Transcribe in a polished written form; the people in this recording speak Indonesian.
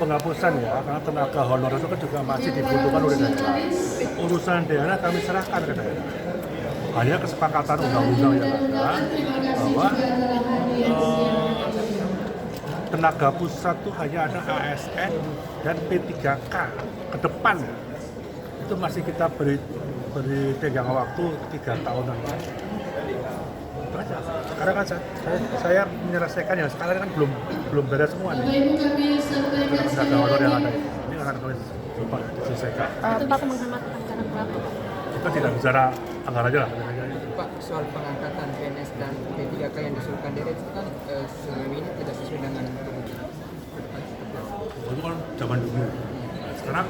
penghapusan ya, karena tenaga honor itu kan juga masih dibutuhkan oleh daerah. Urusan daerah kami serahkan ke daerah. Hanya kesepakatan undang-undang yang ada bahwa tenaga pusat itu hanya ada ASN dan P3K ke depan. Itu masih kita beri tenggang waktu 3 tahunan. Itu aja. Sekarang kan saya menyelesaikan yang sekarang kan belum beres semua nih. Tenaga honor yang ada ini akan kami coba selesaikan. Itu Pak menghemat anggaran berapa? Kita tidak bicara anggaran aja lah. Pak, soal pengangkatan PNS dan P3K yang diusulkan Deret itu kan selama ini tidak sesuai dengan Itu kan zaman dulu. Sekarang